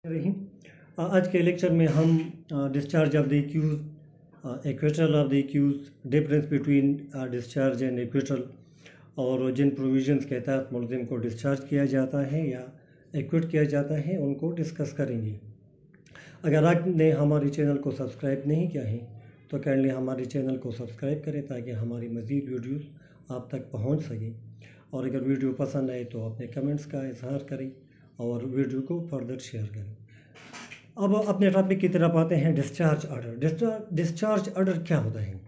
रही। आज के लेक्चर में हम discharge of the accused, acquittal of the accused, difference between discharge and acquittal और जिन प्रोविजंस के तहत मुलजिम को डिस्चार्ज किया जाता है या एक्विट किया जाता है उनको डिस्कस करेंगे। अगर आपने हमारे चैनल को सब्सक्राइब नहीं किया है तो काइंडली हमारे चैनल को सब्सक्राइब करें ताकि हमारी मज़ीद वीडियोस आप तक पहुंच सकें। और अगर वीडियो पसंद आए तो अपने कमेंट्स का इजहार करें और वीडियो को फर्दर शेयर करें। अब अपने टॉपिक की तरफ आते हैं। Discharge order. डिस्चार्ज ऑर्डर क्या होता है?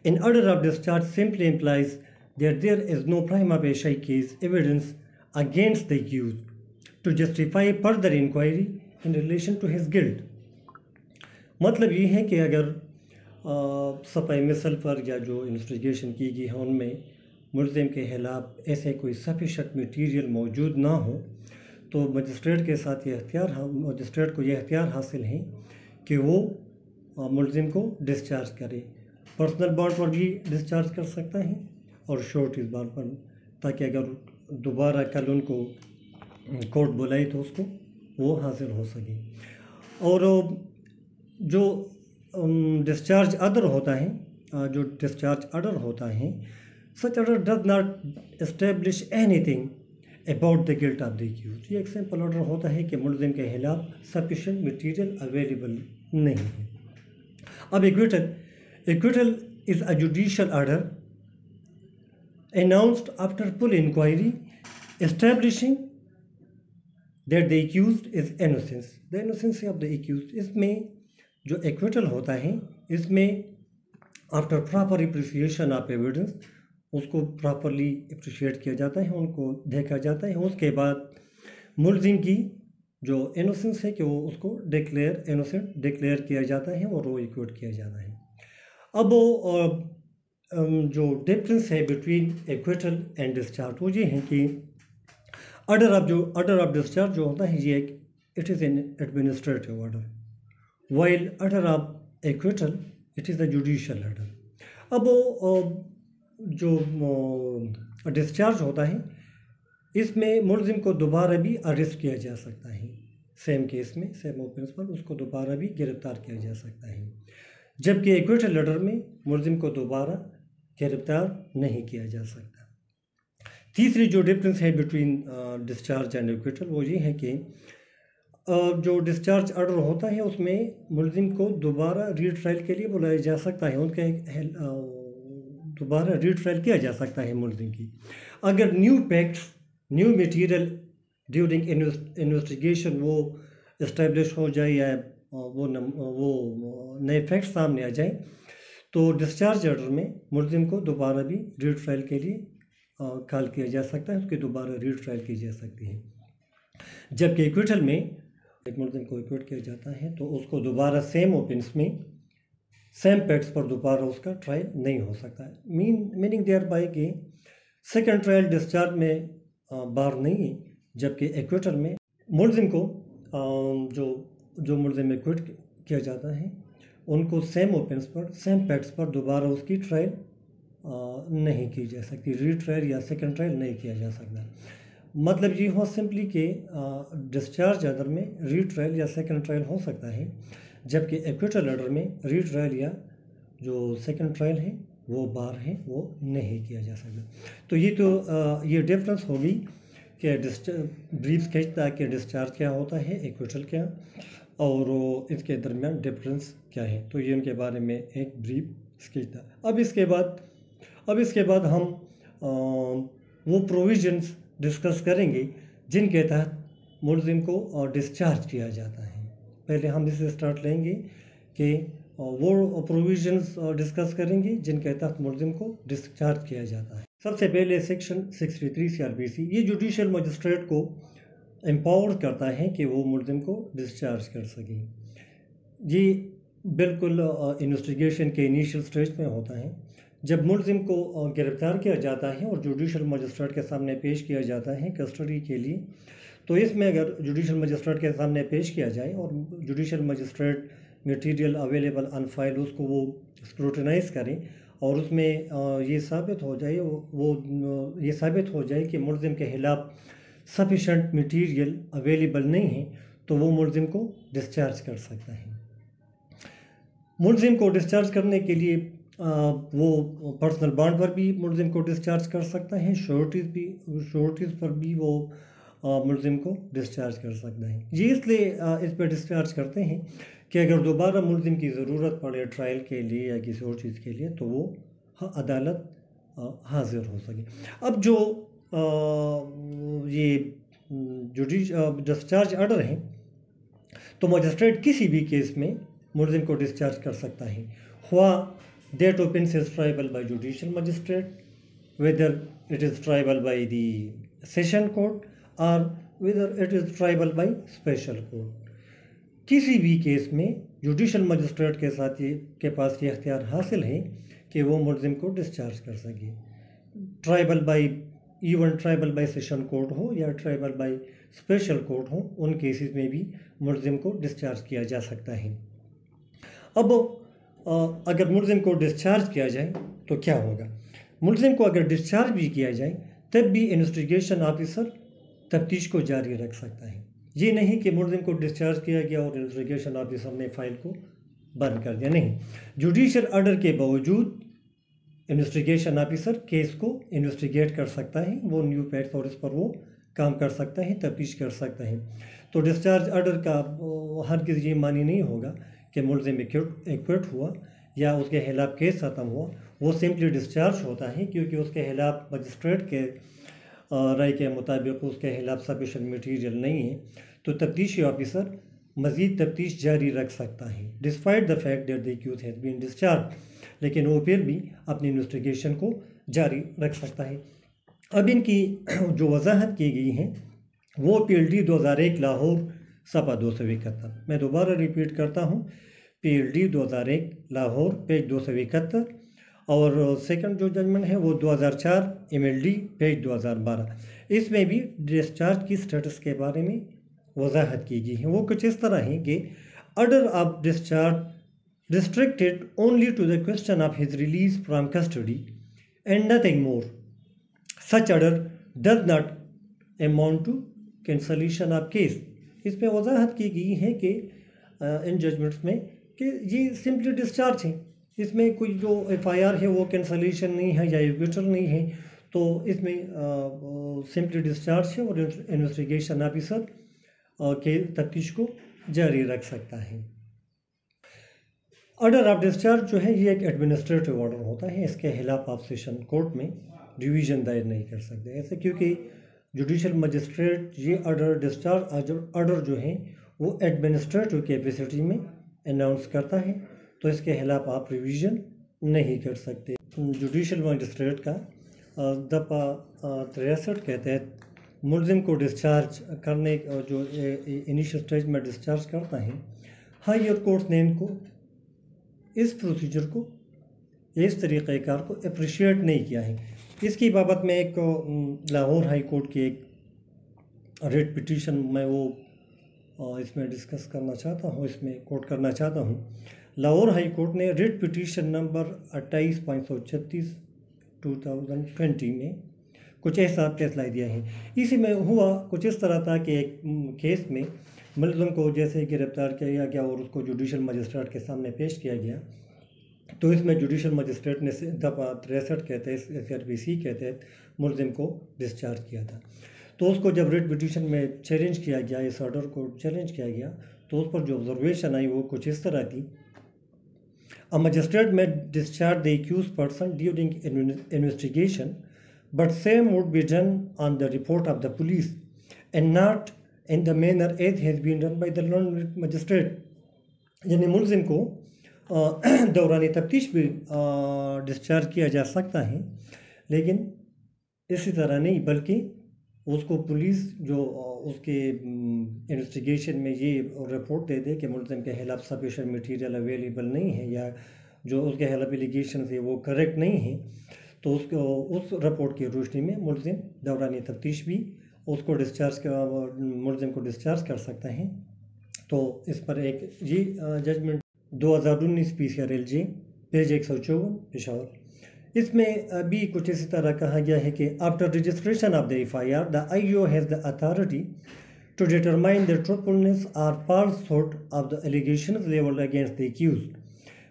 In order of discharge simply implies that there is no prima facie case evidence against the accused to justify further inquiry in relation to his guilt. मतलब ये है कि अगर सफ़ाई मिसल पर या जो इन्वेस्टिगेशन की गई है उनमें मुलजिम के खिलाफ ऐसे कोई सफिशेंट मटीरियल मौजूद ना हो तो मजिस्ट्रेट के साथ मजिस्ट्रेट को यह इख्तियार हासिल है कि वो मुलजिम को डिस्चार्ज करे। पर्सनल बॉन्ड पर भी डिस्चार्ज कर सकता है और शॉर्ट इस बार पर, ताकि अगर दोबारा कल उनको कोर्ट बुलाई तो उसको वो हासिल हो सके। और जो डिस्चार्ज ऑर्डर होता है, सच order does not establish anything about the guilt of the accused. ये एक सिंपल ऑर्डर होता है कि मुलजिम के खिलाफ सफिशेंट मटीरियल अवेलेबल नहीं है। अब acquittal is a judicial order announced after full inquiry establishing that the accused is innocent, the innocence of the accused। इसमें जो एक्विटल होता है इसमें after proper appreciation of evidence उसको प्रॉपरली अप्रिशिएट किया जाता है, उनको देखा जाता है। उसके बाद मुलजिम की जो इनोसेंस है कि वो उसको इनोसेंट डिक्लेयर किया जाता है और वो एक्विट किया जाता है। अब वो जो डिफरेंस है बिटवीन एक्विटल एंड डिस्चार्ज वो ये है कि ऑर्डर ऑफ डिस्चार्ज जो होता है ये it is an administrative order, while order of acquittal it is a judicial order. अब जो डिस्चार्ज होता है इसमें मुलजिम को दोबारा भी अरेस्ट किया जा सकता है, सेम केस में सेम ऑफेंस पर उसको दोबारा भी गिरफ्तार किया जा सकता है, जबकि एक्विटल ऑर्डर में मुलजिम को दोबारा गिरफ्तार नहीं किया जा सकता। तीसरी जो डिफरेंस है बिटवीन डिस्चार्ज एंड एक्विटल वो ये है कि जो डिस्चार्ज ऑर्डर होता है उसमें मुलजिम को दोबारा रीट्रायल के लिए बुलाया जा सकता है, उनके दोबारा रीट्रायल किया जा सकता है मुलजिम की। अगर new facts new material during investigation वो इस्टेब्लिश हो जाए या वो नए फैक्ट्स सामने आ जाए तो डिस्चार्ज ऑर्डर में मुलजिम को दोबारा भी रीट्रायल के लिए कॉल किया जा सकता है, उसकी दोबारा रीट्रायल की जा सकती है। जबकि एक्विटल में एक मुलजिम को एक्विट किया जाता है तो उसको दोबारा सेम ऑफेंस में सेम फैक्ट्स पर दोबारा उसका ट्रायल नहीं हो सकता है। मीनिंग देयर बाय कि सेकंड ट्रायल डिस्चार्ज में बार नहीं है, जबकि एक्विटल में मुलजिम को जो मुलजिम एक्विट किया जाता है उनको सेम ऑफेंस पर सेम फैक्ट्स पर दोबारा उसकी ट्रायल नहीं की जा सकती, रीट्रायल या सेकंड ट्रायल नहीं किया जा सकता। मतलब ये हो सिंपली कि डिस्चार्ज ऑर्डर में रीट्रायल या सेकंड ट्रायल हो सकता है, जबकि एक्विटल ऑर्डर में रीट्रायल या जो सेकंड ट्रायल है वो बार है वो नहीं किया जा सकता। तो ये डिफरेंस होगी कि ब्रीफ स्केच था कि डिस्चार्ज क्या होता है, एक्विटल क्या, और इसके दरमियान डिफरेंस क्या है। तो ये उनके बारे में एक ब्रीफ स्केच था। अब इसके बाद हम वो प्रोविजंस डिस्कस करेंगे जिनके तहत मुलजिम को डिस्चार्ज किया जाता है। पहले हम इससे स्टार्ट लेंगे कि वो प्रोविजंस डिस्कस करेंगे जिनके तहत मुलजिम को डिस्चार्ज किया जाता है। सबसे पहले सेक्शन 63 CRPC ये जुडिशियल मजिस्ट्रेट को एम्पावर करता है कि वो मुलजिम को डिस्चार्ज कर सके। ये बिल्कुल इन्वेस्टिगेशन के इनिशियल स्टेज में होता है। जब मुलजिम को गिरफ्तार किया जाता है और जुडिशियल मजिस्ट्रेट के सामने पेश किया जाता है कस्टडी के लिए, तो इसमें अगर जुडिशियल मजिस्ट्रेट के सामने पेश किया जाए और judicial magistrate material available on file उसको वो स्क्रूटनाइज करें और उसमें ये साबित हो जाए कि मुलजिम के खिलाफ सफिशेंट मटीरियल अवेलेबल नहीं है, तो वो मुलजिम को डिस्चार्ज कर सकता है। मुलजिम को डिस्चार्ज करने के लिए वो पर्सनल बॉन्ड पर भी मुलजिम को डिस्चार्ज कर सकता है, श्योरिटीज़ पर भी वो मुलजिम को डिस्चार्ज कर सकता है। ये इसलिए इस पर डिस्चार्ज करते हैं कि अगर दोबारा मुलजिम की ज़रूरत पड़े ट्रायल के लिए या किसी और चीज़ के लिए तो वो अदालत हाजिर हो सके। अब जो ये डिस्चार्ज ऑर्डर हैं तो मजिस्ट्रेट किसी भी केस में मुलजिम को डिस्चार्ज कर सकता है, हुआ that offence is triable by judicial magistrate, whether it is triable by the session court और whether it is triable by special court. किसी भी केस में जुडिशियल मजिस्ट्रेट के पास ये इख्तियार हासिल है कि वो मुलजिम को डिस्चार्ज कर सके, ट्राइबल बाय सेशन कोर्ट हो या ट्राइबल बाय स्पेशल कोर्ट हो, उन केसेस में भी मुलजिम को डिस्चार्ज किया जा सकता है। अब अगर मुलजिम को डिस्चार्ज किया जाए तो क्या होगा? मुलजिम को अगर डिस्चार्ज भी किया जाए तब भी इन्वेस्टिगेशन ऑफिसर तफ्तीश को जारी रख सकता है। ये नहीं कि मुलजिम को डिस्चार्ज किया गया और इन्वेस्टिगेशन ऑफिसर ने फाइल को बंद कर दिया, नहीं। जुडिशियल ऑर्डर के बावजूद इन्वेस्टिगेशन ऑफिसर केस को इन्वेस्टिगेट कर सकता है, वो न्यू फैक्ट्स और इस पर वो काम कर सकता है, तफ्तीश कर सकता है। तो डिस्चार्ज ऑर्डर का हर किसी ये मानी नहीं होगा कि मुलजिम एक्विट हुआ या उसके खिलाफ केस ख़त्म हुआ, वो सिंपली डिस्चार्ज होता है क्योंकि उसके खिलाफ मजिस्ट्रेट के राय के मुताबिक उसके खिलाफ सफिशिएंट मटीरियल नहीं है, तो तफ्तीशी ऑफिसर मज़ीद तफ्तीश जारी रख सकता है despite the fact that the accuse has been discharge, लेकिन वो फिर भी अपनी इन्वेस्टिगेशन को जारी रख सकता है। अब इनकी जो वजाहत की गई है वो PLD 2001 लाहौर सफ़ा 271, मैं दोबारा रिपीट करता हूँ, PLD 2001 लाहौर पेज 271, और सेकंड जो जजमेंट है वो 2004 MLD पेज 2012। इसमें भी डिस्चार्ज की स्टेटस के बारे में वजाहत की गई है। वो कुछ इस तरह है कि order of discharge restricted only to the question of his release from custody and nothing more, such order does not amount to cancellation of case. इसमें वजाहत की गई है कि इन जजमेंट्स में कि ये सिंपली डिस्चार्ज है, इसमें कोई जो FIR है वो कैंसलेशन नहीं है या एक्विटल नहीं है, तो इसमें सिंपली डिस्चार्ज है और इन्वेस्टिगेशन ऑफिसर के तफ्तीश को जारी रख सकता है। ऑर्डर ऑफ डिस्चार्ज जो है ये एक एडमिनिस्ट्रेटिव ऑर्डर होता है, इसके खिलाफ आप सेशन कोर्ट में डिवीज़न दायर नहीं कर सकते ऐसे, क्योंकि जुडिशियल मजिस्ट्रेट ये ऑर्डर डिस्चार्ज ऑर्डर जो है वो एडमिनिस्ट्रेटिव कैपेसिटी में अनाउंस करता है, तो इसके खिलाफ आप रिवीजन नहीं कर सकते। जुडिशियल मजिस्ट्रेट का दफ़ा 63 के तहत मुलजिम को डिस्चार्ज करने जो इनिशियल स्टेज में डिस्चार्ज करता है, हायर कोर्ट ने इनको इस प्रोसीजर को, इस तरीक़ेकार को अप्रिशिएट नहीं किया है। इसकी बाबत में एक लाहौर हाई कोर्ट की एक रेट पिटीशन मैं वो इसमें डिस्कस करना चाहता हूँ, इसमें कोट करना चाहता हूँ। लाहौर हाई कोर्ट ने रेट पिटीशन नंबर 28/536 2020 में कुछ ऐसा फैसला दिया है। इसी में हुआ कुछ इस तरह था कि एक केस में मुलज़िम को जैसे गिरफ्तार किया गया और उसको जुडिशियल मजिस्ट्रेट के सामने पेश किया गया, तो इसमें जुडिशियल मजिस्ट्रेट ने दफ़ा 63 के तहत SRPC के तहत मुलज़िम को डिस्चार्ज किया था। तो उसको जब रेट पिटीशन में चैलेंज किया गया, इस ऑर्डर को चैलेंज किया गया, तो उस पर जो ऑब्जर्वेशन आई वो कुछ इस तरह थी, a magistrate may discharge the accuse person during investigation but same would be done on the report of the police and not in the manner as has been done by the learned magistrate. यानी मुलज़िम को दौरान तफ्तीश भी discharge किया जा सकता है, लेकिन इसी तरह नहीं, बल्कि उसको पुलिस जो उसके इन्वेस्टिगेशन में ये रिपोर्ट दे दे कि मुलज़िम के खिलाफ सफिशिएंट मटीरियल अवेलेबल नहीं है या जो उसके खिलाफ एलिगेशन है वो करेक्ट नहीं है, तो उसको उस रिपोर्ट की रोशनी में मुलज़िम दौरान तफ्तीश भी उसको मुलज़िम को डिस्चार्ज कर सकता है। तो इस पर एक ये जजमेंट 2019 PCRLJ पेज 154 पेशावर, इसमें भी कुछ इसी तरह कहा गया है कि after registration of the FIR the IO has the authority to determine the truthfulness or falsehood of the allegations leveled against the accused,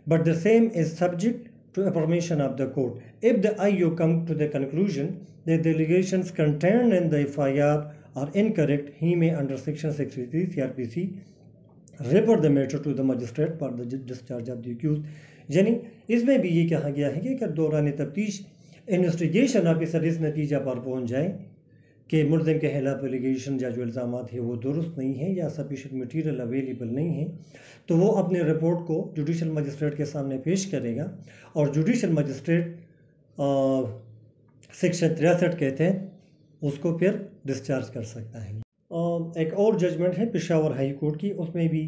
but the same is subject to affirmation of the court. If the IO comes to the conclusion that the allegations contained in the FIR are incorrect, he may under section 63 CRPC refer the matter to the magistrate for the discharge of the accused. यानी इसमें भी ये कहा गया है कि दौरान तफ्तीश इन्वेस्टिगेशन ऑफिसर इस नतीजा पर पहुंच जाए कि मुलजिम के खिलाफ एलिगेशन या जो इल्ज़ाम है वो दुरुस्त नहीं है या सफिशेंट मटीरियल अवेलेबल नहीं है, तो वो अपने रिपोर्ट को जुडिशल मजिस्ट्रेट के सामने पेश करेगा और जुडिशल मजिस्ट्रेट सेक्शन 63 के तहत उसको फिर डिस्चार्ज कर सकता है। एक और जजमेंट है पेशावर हाई कोर्ट की, उसमें भी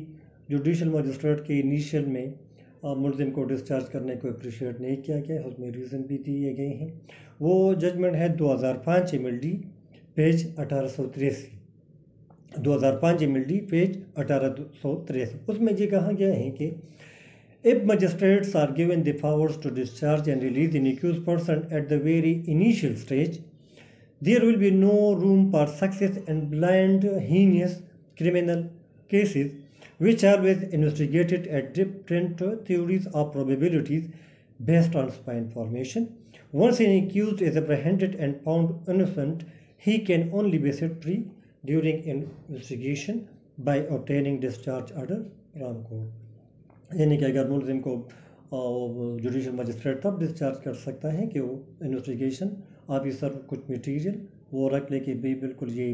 जुडिशल मजिस्ट्रेट के इनिशियल में मुलजिम को डिस्चार्ज करने को अप्रिशिएट नहीं किया गया, उसमें रीज़न भी दिए गए हैं। वो जजमेंट है 2005 MLD पेज 1883, 2005 MLD पेज 1883। उसमें ये कहा गया है कि if magistrates are given the powers to discharge and release an accused person at the very initial stage, there will be no room for success in blind, heinous criminal cases which are always investigated at different theories of probabilities based on spy information. Once an accused is apprehended and found innocent, he can only be set free during investigation by obtaining discharge order from court. यानी कि अगर मुलजिम को judicial magistrate तब discharge कर सकता है कि वो इन्वेस्टिगेशन ऑफिसर कुछ मटीरियल वो रख ले कि भाई बिल्कुल ये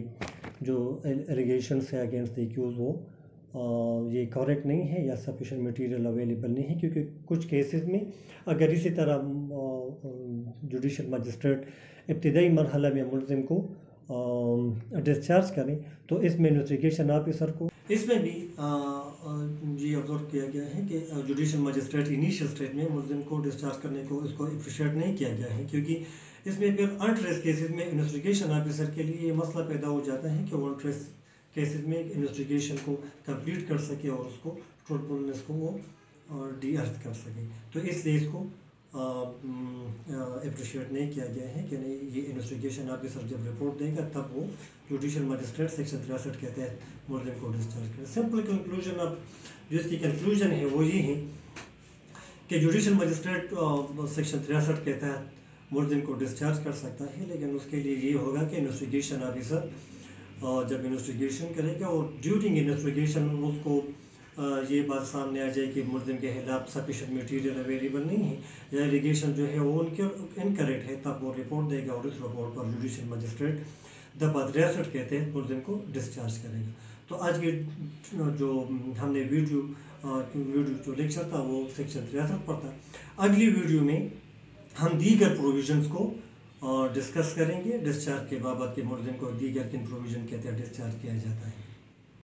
जो एलिगेशंस है अगेंस्ट द एक्यूज वो ये करेक्ट नहीं है या सफिशेंट मटीरियल अवेलेबल नहीं है, क्योंकि कुछ केसेस में अगर इसी तरह जुडिशल मजिस्ट्रेट इब्तदाई मरहला में मुलजिम को डिस्चार्ज करें तो इसमें इन्वेस्टिगेशन ऑफिसर को इसमें भी ये ऑब्जर्व किया गया है कि जुडिशल मजिस्ट्रेट इनिशियल स्टेज में मुलजिम को डिस्चार्ज करने को इसको अप्रिशिएट नहीं किया गया है, क्योंकि इसमें फिर अनट्रेस केसेस में इन्वेस्टिगेशन ऑफिसर के लिए ये मसला पैदा हो जाता है कि वो अनट्रेस केसेस में इन्वेस्टिगेशन को कंप्लीट कर सके और उसको ट्रूथफुलनेस को वो डी-अर्थ कर सके, तो इसलिए इसको अप्रिशिएट नहीं किया गया है कि नहीं ये इन्वेस्टिगेशन ऑफिसर जब रिपोर्ट देगा तब वो जुडिशल मजिस्ट्रेट सेक्शन 63 के तहत मुलजिम को डिस्चार्ज करें। सिंपल कंक्लूजन अब जो इसकी कंक्लूजन है वो ये है कि जुडिशल मजिस्ट्रेट सेक्शन 63 के तहत मुलजिम को डिस्चार्ज कर सकता है, लेकिन उसके लिए ये होगा कि इन्वेस्टिगेशन ऑफिसर जब इन्वेस्टिगेशन करेगा और ड्यूरिंग इन्वेस्टिगेशन उसको ये बात सामने आ जाए कि मुलजिम के खिलाफ सफिशेंट मटीरियल अवेलेबल नहीं है या एलिगेशन जो है वो उनके इनकरेक्ट है, तब वो रिपोर्ट देगा और उस रिपोर्ट पर जुडिशल मजिस्ट्रेट दफा 63 के तहत मुलजिम को डिस्चार्ज करेगा। तो आज की जो हमने वीडियो जो लेक्चर था वो सेक्शन 63 पर था। अगली वीडियो में हम दीगर प्रोविजंस को डिस्कस करेंगे डिस्चार्ज के बाबत के मुलजिम को दीगर किन प्रोविजन के तहत डिस्चार्ज किया जाता है।